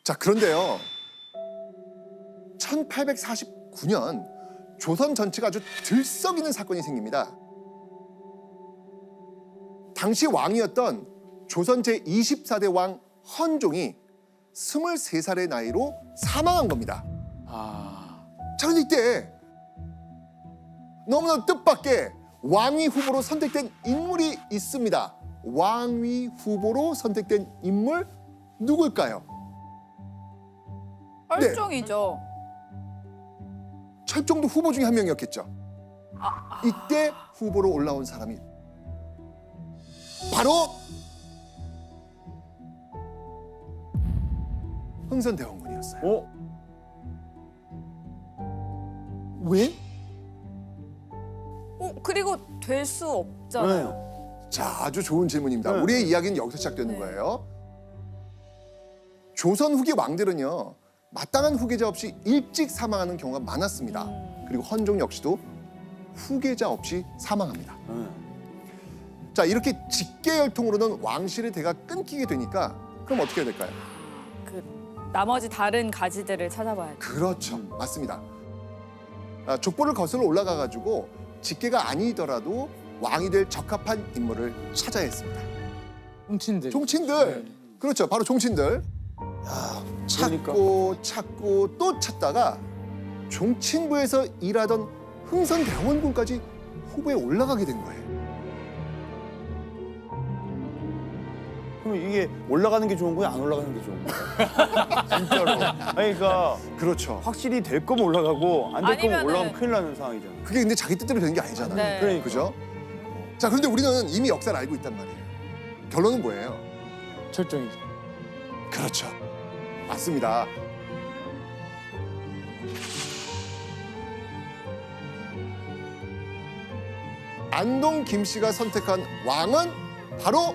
자, 그런데요. 1849년 조선 전체가 아주 들썩이는 사건이 생깁니다. 당시 왕이었던 조선 제24대 왕 헌종이 23살의 나이로 사망한 겁니다. 자, 그런데 이때 너무나 뜻밖의 왕위 후보로 선택된 인물이 있습니다. 왕위 후보로 선택된 인물 누굴까요? 철종이죠. 철종도 후보 중에 한 명이었겠죠. 이때 후보로 올라온 사람이 바로 흥선대원군이었어요. 왜? 그리고 될 수 없잖아요. 자, 아주 좋은 질문입니다. 네. 우리의 이야기는 여기서 시작되는 네. 거예요. 조선 후기 왕들은요, 마땅한 후계자 없이 일찍 사망하는 경우가 많았습니다. 그리고 헌종 역시도 후계자 없이 사망합니다. 자, 이렇게 직계열통으로는 왕실의 대가 끊기게 되니까 그럼 어떻게 해야 될까요? 그 나머지 다른 가지들을 찾아봐야죠. 그렇죠. 맞습니다. 족보를 거슬러 올라가가지고 직계가 아니더라도 왕이 될 적합한 인물을 찾아야 했습니다. 훔친들. 종친들. 네. 그렇죠. 바로 종친들. 찾고 찾고 또 찾다가 종친부에서 일하던 흥선대원군까지 후보에 올라가게 된 거예요. 그럼 이게 올라가는 게 좋은 거야, 안 올라가는 게 좋은 거야? 진짜로. 아니, 그러니까 그렇죠. 확실히 될 거면 올라가고 안 될 거면 아니면은- 올라가면 큰일 나는 상황이잖아. 그게 근데 자기 뜻대로 되는 게 아니잖아요. 네. 그러니까. 그죠? 자, 그런데 우리는 이미 역사를 알고 있단 말이에요. 결론은 뭐예요? 철종이죠. 그렇죠. 맞습니다. 안동 김씨가 선택한 왕은 바로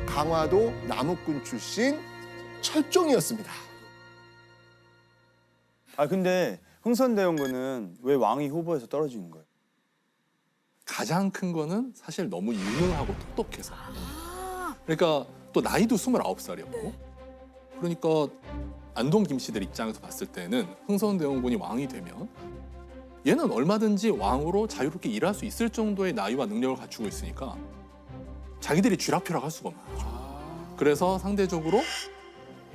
강화도 남욱군 출신 철종이었습니다. 아, 근데 흥선대원군은 왜 왕위 후보에서 떨어지는 거예요? 가장 큰 거는 사실 너무 유능하고 똑똑해서. 그러니까 또 나이도 29살이었고. 그러니까 안동 김씨들 입장에서 봤을 때는 흥선대원군이 왕이 되면 얘는 얼마든지 왕으로 자유롭게 일할 수 있을 정도의 나이와 능력을 갖추고 있으니까 자기들이 쥐락펴락 할 수가 없는 거죠. 그래서 상대적으로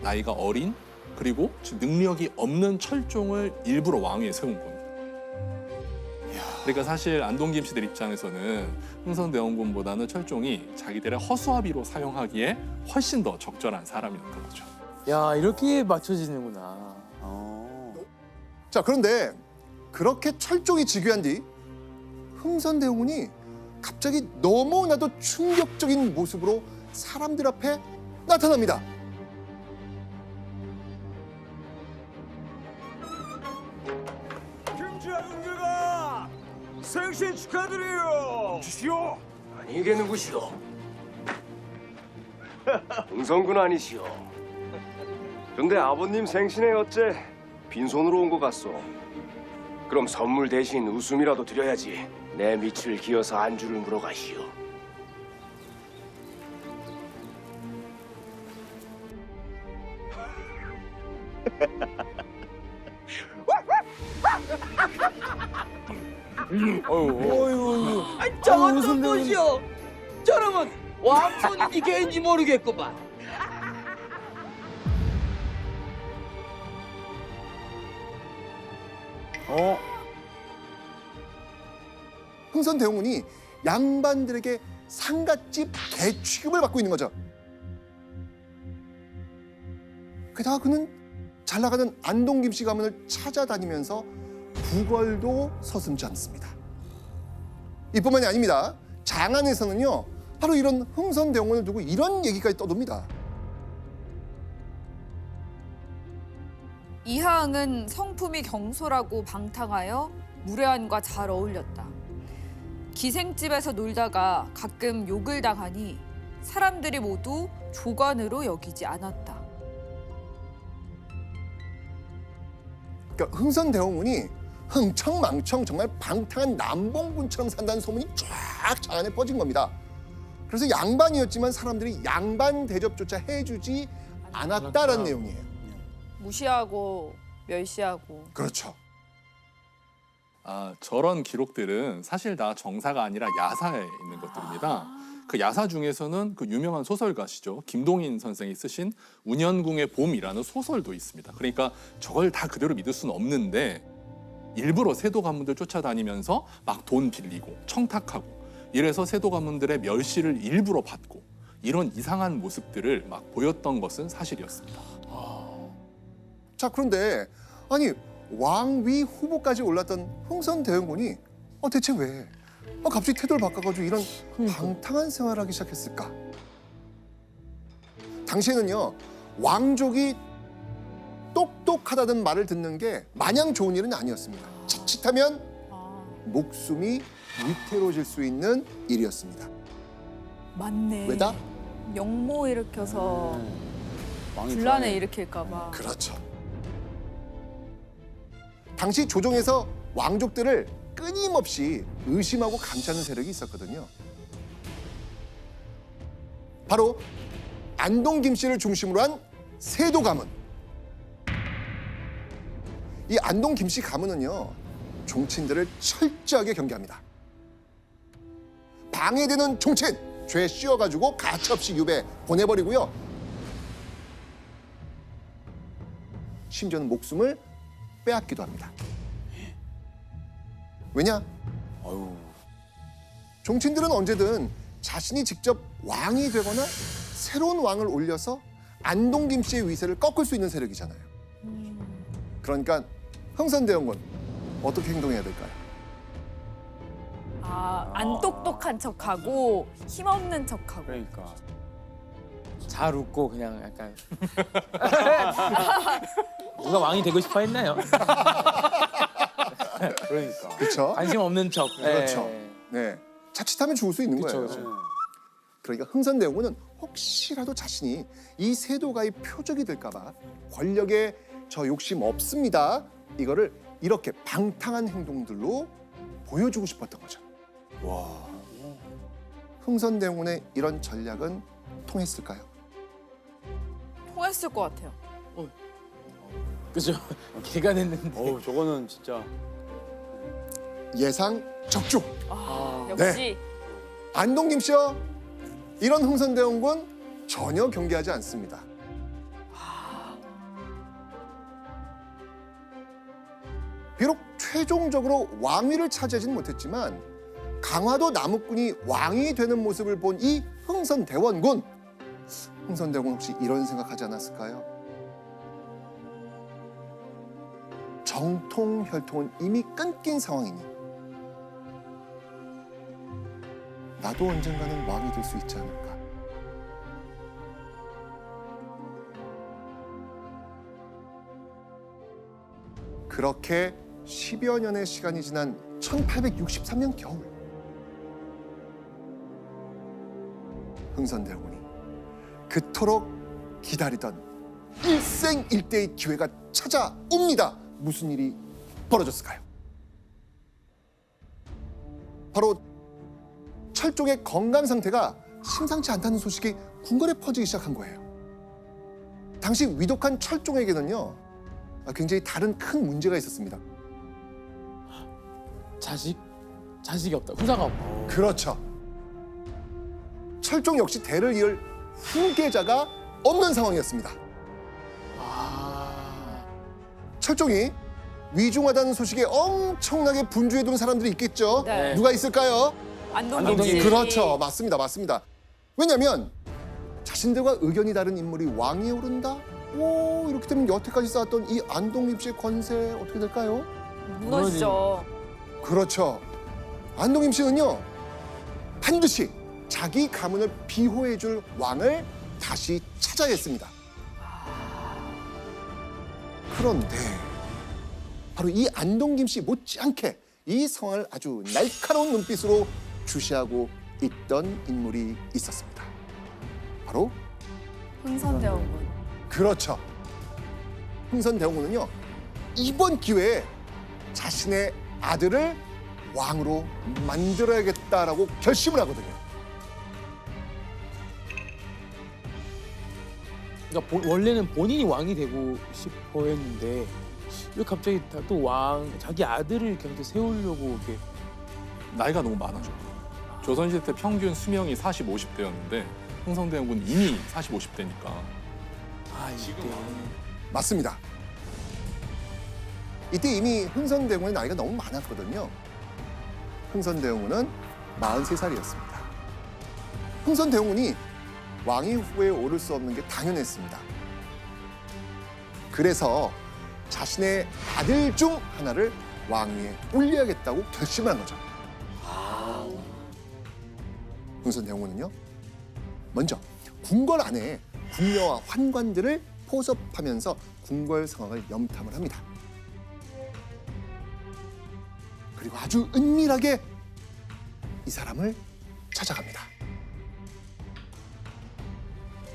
나이가 어린 그리고 능력이 없는 철종을 일부러 왕위에 세운 겁니다. 그러니까 사실 안동 김씨들 입장에서는 흥선대원군보다는 철종이 자기들의 허수아비로 사용하기에 훨씬 더 적절한 사람이었던 거죠. 야, 이렇게 맞춰지는구나. 자, 그런데 그렇게 철종이 즉위한 뒤 흥선대원군이 갑자기 너무나도 충격적인 모습으로 사람들 앞에 나타납니다. 김자근계가 생신 축하드려요. 주시오. 아니 이게 누구시오? 흥선군 아니시오? 근데 아버님 생신에 어째 빈손으로 온 것 같소? 그럼 선물 대신 웃음이라도 드려야지. 내 밑을 기어서 안주를 물어가시오. 저건 또 뭐시오? 저놈은 왕손인지 개인지 모르겠구만. 흥선대원군이 양반들에게 상갓집 대취급을 받고 있는 거죠. 게다가 그는 잘 나가는 안동 김씨 가문을 찾아다니면서 구걸도 서슴지 않습니다. 이뿐만이 아닙니다. 장안에서는요, 바로 이런 흥선대원군을 두고 이런 얘기까지 떠돕니다. 이하응은 성품이 경솔하고 방탕하여 무례한과 잘 어울렸다. 기생집에서 놀다가 가끔 욕을 당하니 사람들이 모두 조관으로 여기지 않았다. 그러니까 흥선대원군이 흥청망청 정말 방탕한 남봉군처럼 산다는 소문이 쫙 장안에 퍼진 겁니다. 그래서 양반이었지만 사람들이 양반 대접조차 해주지 않았다라는 내용이에요. 무시하고 멸시하고. 그렇죠. 저런 기록들은 사실 다 정사가 아니라 야사에 있는 것들입니다. 그 야사 중에서는 그 유명한 소설가시죠. 김동인 선생이 쓰신 운현궁의 봄이라는 소설도 있습니다. 그러니까 저걸 다 그대로 믿을 수는 없는데 일부러 세도 가문들 쫓아다니면서 막 돈 빌리고 청탁하고 이래서 세도 가문들의 멸시를 일부러 받고 이런 이상한 모습들을 막 보였던 것은 사실이었습니다. 자, 그런데 아니 왕위 후보까지 올랐던 흥선대원군이 대체 왜 갑자기 태도를 바꿔가지고 이런 방탕한 생활을 하기 시작했을까? 당시에는요 왕족이 똑똑하다는 말을 듣는 게 마냥 좋은 일은 아니었습니다. 자칫하면 목숨이 위태로워질 수 있는 일이었습니다. 맞네. 왜다? 영모 일으켜서 왕이 분란을 좋아해. 일으킬까 봐. 그렇죠. 당시 조정에서 왕족들을 끊임없이 의심하고 감시하는 세력이 있었거든요. 바로 안동 김씨를 중심으로 한 세도 가문. 이 안동 김씨 가문은요 종친들을 철저하게 경계합니다. 방해되는 종친 죄 씌워가지고 가차없이 유배 보내버리고요. 심지어는 목숨을 빼앗기도 합니다. 왜냐? 아유. 종친들은 언제든 자신이 직접 왕이 되거나 새로운 왕을 올려서 안동 김씨의 위세를 꺾을 수 있는 세력이잖아요. 그러니까 흥선대원군 어떻게 행동해야 될까요? 안 똑똑한 척하고 힘없는 척하고. 그러니까. 잘 웃고 그냥 약간 누가 왕이 되고 싶어 했나요? 그러니까. 그렇죠? 관심 없는 척. 그렇죠. 예. 네, 자칫하면 죽을 수 있는 그쵸, 거예요. 그쵸. 그러니까 흥선대원군은 혹시라도 자신이 이 세도가의 표적이 될까봐 권력에 저 욕심 없습니다. 이거를 이렇게 방탕한 행동들로 보여주고 싶었던 거죠. 와. 흥선대원군의 이런 전략은 통했을까요? 통했을 것 같아요. 그죠? 개가 됐는데. 어우, 저거는 진짜. 예상 적중. 역시 안동 김씨요. 이런 흥선대원군 전혀 경계하지 않습니다. 비록 최종적으로 왕위를 차지하지는 못했지만 강화도 남욱군이 왕이 되는 모습을 본 이 흥선대원군. 흥선대원군 혹시 이런 생각하지 않았을까요? 정통혈통은 이미 끊긴 상황이니 나도 언젠가는 왕이 될 수 있지 않을까. 그렇게 10여 년의 시간이 지난 1863년 겨울 흥선대원군이 그토록 기다리던 일생일대의 기회가 찾아옵니다. 무슨 일이 벌어졌을까요? 바로 철종의 건강 상태가 심상치 않다는 소식이 궁궐에 퍼지기 시작한 거예요. 당시 위독한 철종에게는요 굉장히 다른 큰 문제가 있었습니다. 자식이 없다. 후사가 없다. 그렇죠. 철종 역시 대를 이을 후계자가 없는 상황이었습니다. 철종이 위중하다는 소식에 엄청나게 분주해둔 사람들이 있겠죠. 네. 누가 있을까요? 안동 김씨. 그렇죠. 맞습니다. 왜냐하면 자신들과 의견이 다른 인물이 왕위에 오른다? 오, 이렇게 되면 여태까지 쌓았던 이 안동 김씨의 권세 어떻게 될까요? 무너지죠. 그렇죠. 안동 김씨는요 반드시 자기 가문을 비호해줄 왕을 다시 찾아야 했습니다. 그런데 바로 이 안동 김씨 못지않게 이 상황을 아주 날카로운 눈빛으로 주시하고 있던 인물이 있었습니다. 바로 흥선대원군. 그렇죠. 흥선대원군은요 이번 기회에 자신의 아들을 왕으로 만들어야겠다라고 결심을 하거든요. 그러니까 원래는 본인이 왕이 되고 싶어 했는데 왜 갑자기 또 왕 자기 아들을 이렇게 세우려고 이렇게 나이가 너무 많아졌고 조선시대 때 평균 수명이 40, 50대였는데 흥선대원군 이미 40, 50대니까 이때 맞습니다. 이때 이미 흥선대원군의 나이가 너무 많았거든요. 흥선대원군은 43살이었습니다. 흥선대원군이 왕위 후보에 오를 수 없는 게 당연했습니다. 그래서 자신의 아들 중 하나를 왕위에 올려야겠다고 결심한 거죠. 흥선대원군은요, 먼저 궁궐 안에 궁녀와 환관들을 포섭하면서 궁궐 상황을 염탐을 합니다. 그리고 아주 은밀하게 이 사람을 찾아갑니다.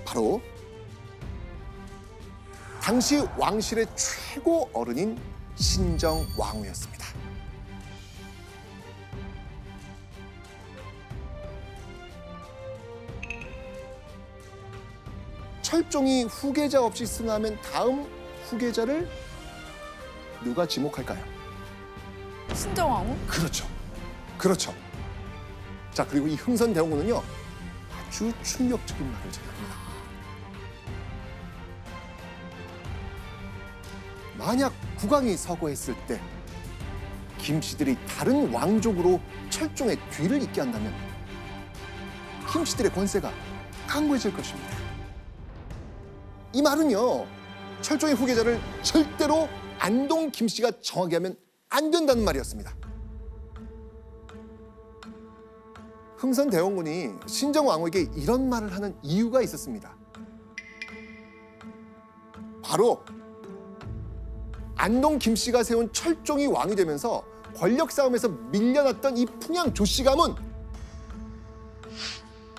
바로 당시 왕실의 최고 어른인 신정왕후였습니다. 철종이 후계자 없이 승하면 다음 후계자를 누가 지목할까요? 신정왕후? 그렇죠. 그렇죠. 자, 그리고 이 흥선대원군은요, 아주 충격적인 말을 전합니다. 만약 국왕이 서거했을 때 김씨들이 다른 왕족으로 철종의 뒤를 잇게 한다면 김씨들의 권세가 강고해질 것입니다. 이 말은요, 철종의 후계자를 절대로 안동 김씨가 정하게 하면 안 된다는 말이었습니다. 흥선대원군이 신정왕후에게 이런 말을 하는 이유가 있었습니다. 바로 안동 김씨가 세운 철종이 왕이 되면서 권력 싸움에서 밀려났던 이 풍양 조씨 가문,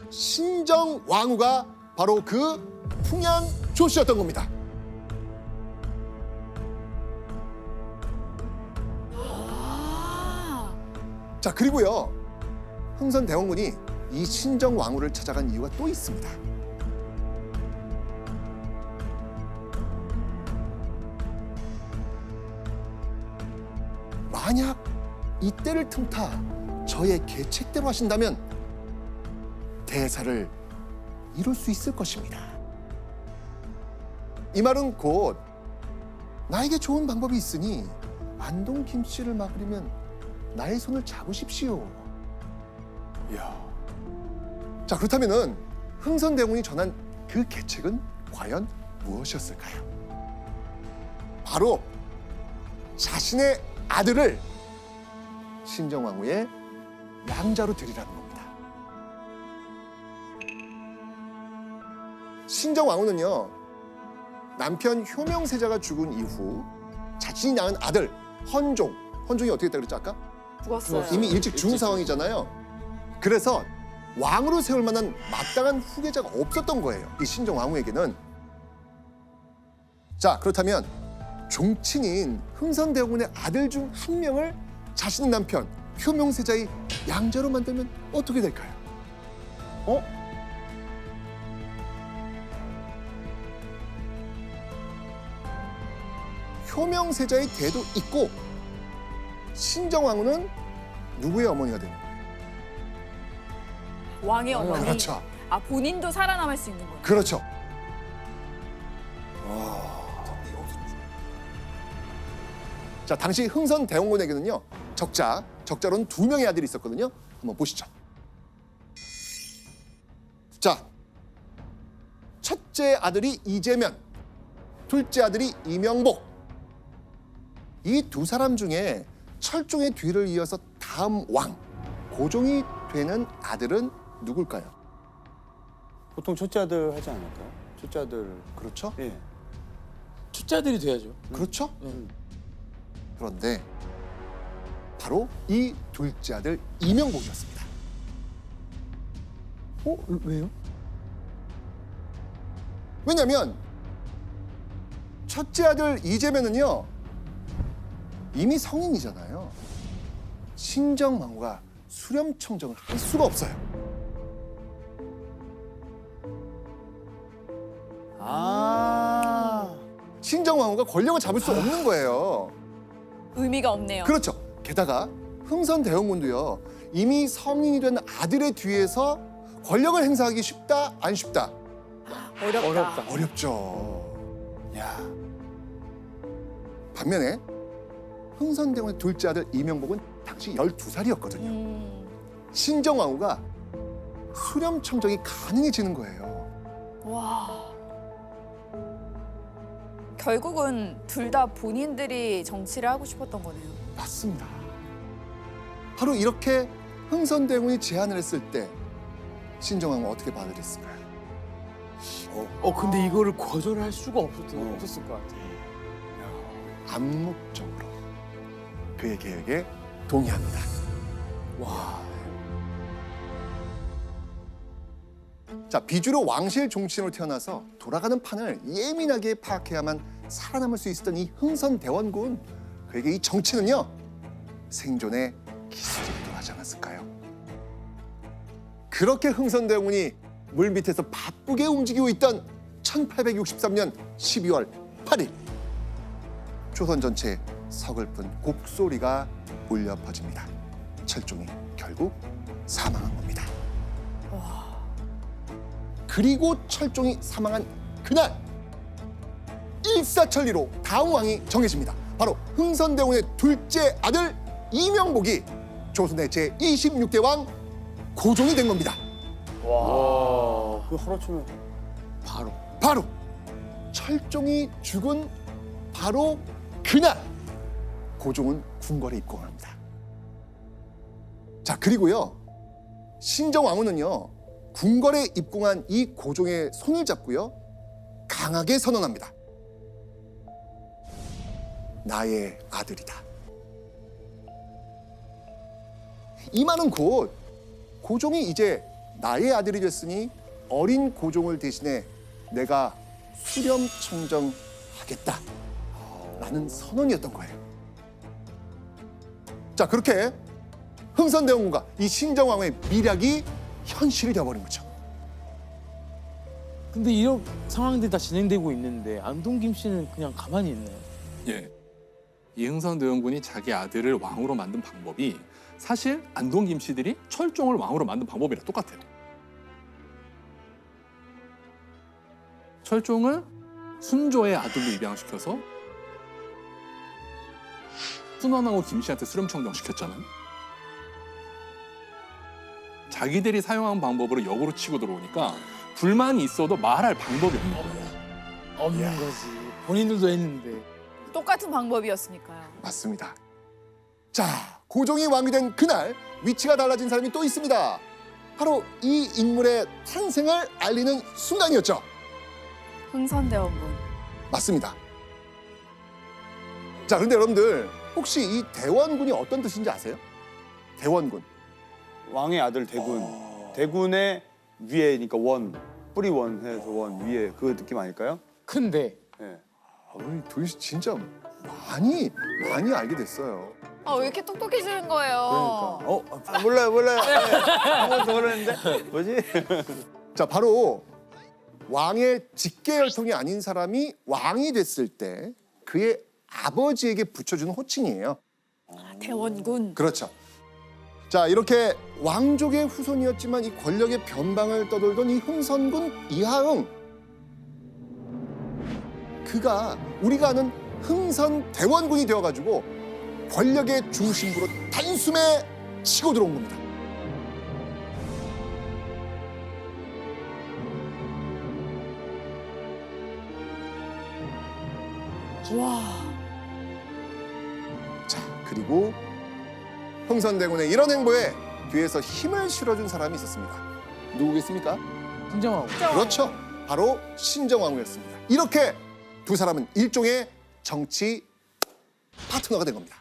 신정왕후가 바로 그 풍양 조씨였던 겁니다. 자, 그리고요, 흥선대원군이 이 신정왕후를 찾아간 이유가 또 있습니다. 만약 이때를 틈타 저의 계책대로 하신다면 대사를 이룰 수 있을 것입니다. 이 말은 곧 나에게 좋은 방법이 있으니 안동 김씨를 막으려면 나의 손을 잡으십시오. 이야. 자, 그렇다면은 흥선대원군이 전한 그 계책은 과연 무엇이었을까요? 바로 자신의 아들을 신정왕후의 양자로 드리라는 겁니다. 신정왕후는요, 남편 효명세자가 죽은 이후 자신이 낳은 아들 헌종이 어떻게 됐다 그랬죠 아까? 죽었어요. 이미 일찍 죽은 상황이잖아요. 그래서 왕으로 세울 만한 마땅한 후계자가 없었던 거예요, 이 신정왕후에게는. 자, 그렇다면 종친인 흥선대원군의 아들 중 한 명을 자신의 남편 효명세자의 양자로 만들면 어떻게 될까요? 효명세자의 대도 있고 신정왕후는 누구의 어머니가 되는 거예요? 왕의 어머니. 그렇죠. 아, 본인도 살아남을 수 있는 거예요. 그렇죠. 자, 당시 흥선대원군에게는요, 적자로는 2명의 아들이 있었거든요. 한번 보시죠. 자, 첫째 아들이 이재면, 둘째 아들이 이명복. 이 두 사람 중에 철종의 뒤를 이어서 다음 왕, 고종이 되는 아들은 누굴까요? 보통 첫째 아들 하지 않을까요? 첫째 아들. 그렇죠? 예. 첫째들이 돼야죠. 그렇죠? 그런데 바로 이 둘째 아들 이명복이었습니다. 왜요? 왜냐면 첫째 아들 이재면은요, 이미 성인이잖아요. 신정왕후가 수렴청정을 할 수가 없어요. 아, 신정왕후가 권력을 잡을 수 없는 거예요. 의미가 없네요. 그렇죠. 게다가 흥선대원군도요. 이미 성인이 된 아들의 뒤에서 권력을 행사하기 쉽다 안 쉽다? 어렵다. 어렵죠. 야. 반면에 흥선대원의 둘째 아들 이명복은 당시 12살이었거든요. 신정왕후가 수렴청정이 가능해지는 거예요. 와. 결국은 둘 다 본인들이 정치를 하고 싶었던 거네요. 맞습니다. 바로 이렇게 흥선대원이 제안을 했을 때 신정왕후 어떻게 받아들였을까요? 근데 이거를 거절할 수가 없었을 것 같아요. 암묵적으로 그의 계획에 동의합니다. 와. 자, 비주로 왕실 종친으로 태어나서 돌아가는 판을 예민하게 파악해야만 살아남을 수 있었던 이 흥선대원군, 그에게 이 정치는요 생존의 기술이기도 하지 않았을까요? 그렇게 흥선대원군이 물밑에서 바쁘게 움직이고 있던 1863년 12월 8일 조선 전체에 서글픈 곡소리가 울려 퍼집니다. 철종이 결국 사망한 겁니다. 그리고 철종이 사망한 그날 일사천리로 다음 왕이 정해집니다. 바로 흥선대원의 둘째 아들 이명복이 조선의 제26대 왕 고종이 된 겁니다. 와, 그 하루아침에 바로 철종이 죽은 바로 그날 고종은 궁궐에 입궁합니다. 자, 그리고요 신정왕후는요 궁궐에 입궁한 이 고종의 손을 잡고요 강하게 선언합니다. 나의 아들이다. 이 말은 곧 고종이 이제 나의 아들이 됐으니 어린 고종을 대신해 내가 수렴청정하겠다 라는 선언이었던 거예요. 자, 그렇게 흥선대원군과 이 신정왕후의 미략이 현실이 되어버린 거죠. 근데 이런 상황들이 다 진행되고 있는데 안동김 씨는 그냥 가만히 있네요. 예. 이 흥선대원군이 자기 아들을 왕으로 만든 방법이 사실 안동 김씨들이 철종을 왕으로 만든 방법이랑 똑같아요. 철종을 순조의 아들로 입양시켜서 순원하고 김씨한테 수렴청정 시켰잖아요. 자기들이 사용한 방법으로 역으로 치고 들어오니까 불만이 있어도 말할 방법이 없는 거예요. 없는 거지. 본인들도 했는데. 똑같은 방법이었으니까요. 맞습니다. 자, 고종이 왕이 된 그날 위치가 달라진 사람이 또 있습니다. 바로 이 인물의 탄생을 알리는 순간이었죠. 흥선대원군. 맞습니다. 자, 그런데 여러분들 혹시 이 대원군이 어떤 뜻인지 아세요? 대원군. 왕의 아들 대군. 대군의 위에니까 원, 뿌리 원해서 원 위에 그 느낌 아닐까요? 근데 예. 우리 둘이 진짜 많이 알게 됐어요. 아, 왜 이렇게 똑똑해지는 거예요? 그러니까. 몰라요. 아무것도 모르는데 뭐지? 자, 바로 왕의 직계혈통이 아닌 사람이 왕이 됐을 때 그의 아버지에게 붙여주는 호칭이에요. 대원군. 그렇죠. 자, 이렇게 왕족의 후손이었지만 이 권력의 변방을 떠돌던 이 흥선군 이하응, 그가 우리가 아는 흥선대원군이 되어가지고 권력의 중심부로 단숨에 치고 들어온 겁니다. 와. 자, 그리고 흥선대군의 이런 행보에 뒤에서 힘을 실어준 사람이 있었습니다. 누구겠습니까? 신정하고. 그렇죠. 바로 신정왕후였습니다. 이렇게 두 사람은 일종의 정치 파트너가 된 겁니다.